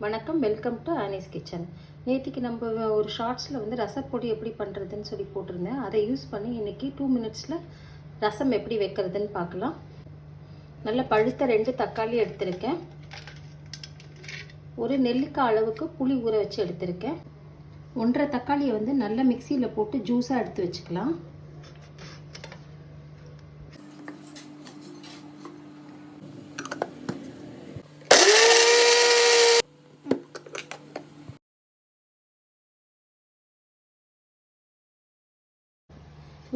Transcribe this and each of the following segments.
வணக்கம், welcome to Annie's kitchen. நேற்றுக்கு நம்ம ஒரு ஷார்ட்ஸில் வந்து ரசப்பொடி எப்படி பண்ணுறதுன்னு சொல்லி போட்டிருந்தேன். அதை யூஸ் பண்ணி இன்றைக்கி 2 மினிட்ஸில் ரசம் எப்படி வைக்கிறதுன்னு பார்க்கலாம். நல்ல பழுத்த 2 தக்காளி எடுத்திருக்கேன். ஒரு நெல்லிக்காய் அளவுக்கு புளி ஊற வச்சு எடுத்திருக்கேன். 1.5 தக்காளியை வந்து நல்லா மிக்சியில் போட்டு ஜூஸாக எடுத்து வச்சுக்கலாம்.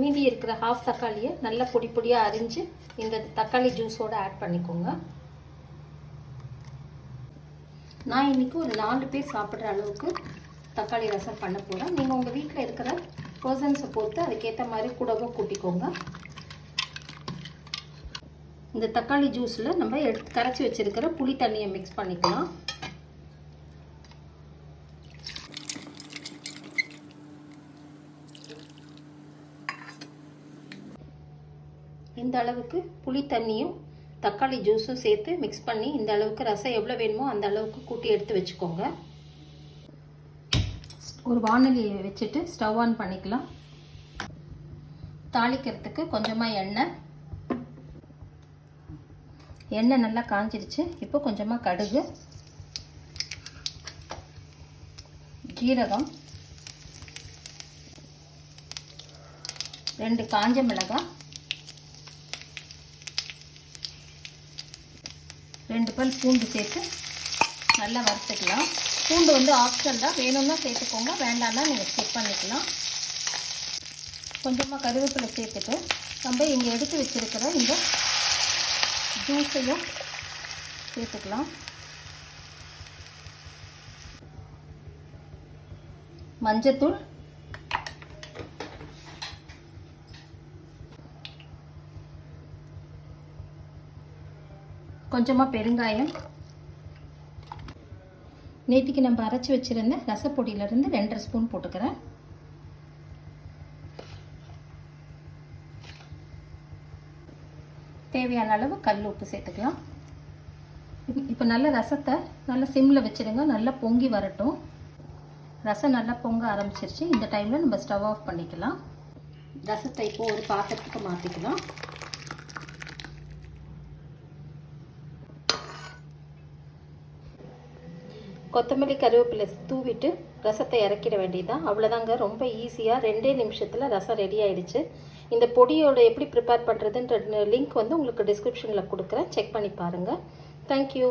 மீதி இருக்கிற ஹாஃப் தக்காளியை நல்லா பொடி பொடியாக அரிஞ்சு இந்த தக்காளி ஜூஸோடு ஆட் பண்ணிக்கோங்க. நான் இன்றைக்கி ஒரு 4 பேர் சாப்பிட்ற அளவுக்கு தக்காளி ரசம் பண்ண போகிறேன். நீங்கள் உங்கள் வீட்டில் இருக்கிற பர்சன்ஸை பொறுத்து அதுக்கேற்ற மாதிரி கூடவும் கூட்டிக்கோங்க. இந்த தக்காளி ஜூஸில் நம்ம கரைச்சி வச்சுருக்கிற புளி தண்ணியை மிக்ஸ் பண்ணிக்கலாம். இந்த அளவுக்கு புளி தண்ணியும் தக்காளி ஜூஸும் சேர்த்து மிக்ஸ் பண்ணி இந்த அளவுக்கு ரசம் எவ்வளோ வேணுமோ அந்த அளவுக்கு கூட்டி எடுத்து வச்சுக்கோங்க. ஒரு வாணலியை வச்சுட்டு ஸ்டவ் ஆன் பண்ணிக்கலாம். தாளிக்கிறதுக்கு கொஞ்சமாக எண்ணெய் நல்லா காஞ்சிடுச்சு. இப்போ கொஞ்சமாக கடுகு, ஜீரகம், 2 காஞ்ச மிளகாய், 2 பல் பூண்டு சேர்த்து நல்லா வறுத்துக்கலாம். பூண்டு வந்து ஆப்ஷன் தான், வேணும்னா சேர்த்துக்கோங்க, வேண்டாம்னா நீங்கள் ஸ்கிப் பண்ணிக்கலாம். கொஞ்சமாக கருவேப்பிலை சேர்த்துட்டு நம்ம இங்கே எடுத்து வச்சுருக்கிற இந்த ஜூஸையும் சேர்த்துக்கலாம். மஞ்சத்தூள், கொஞ்சமாக பெருங்காயம், நேற்றுக்கு நம்ம அரைச்சி வச்சுருந்த ரசப்பொடியிலேருந்து 2.5 ஸ்பூன் போட்டுக்கிறேன். தேவையான அளவு கல் உப்பு சேர்த்துக்கலாம். இப்போ நல்ல ரசத்தை நல்லா சிம்மில் வச்சுருங்க. நல்லா பொங்கி வரட்டும். ரசம் நல்லா பொங்க ஆரம்பிச்சிருச்சு. இந்த டைமில் நம்ம ஸ்டவ் ஆஃப் பண்ணிக்கலாம். ரசத்தை இப்போ ஒரு பாத்திரத்துக்கு மாற்றிக்கலாம். கொத்தமல்லி கருவேப்பிலை தூவிட்டு ரசத்தை இறக்கிட வேண்டியதுதான். அவ்வளோதாங்க, ரொம்ப ஈஸியாக 2 நிமிஷத்தில் ரசம் ரெடி ஆகிடுச்சு. இந்த பொடியோட எப்படி ப்ரிப்பேர் பண்ணுறதுன்ற லிங்க் வந்து உங்களுக்கு டிஸ்கிரிப்ஷனில் கொடுக்குறேன், செக் பண்ணி பாருங்கள். தேங்க்யூ.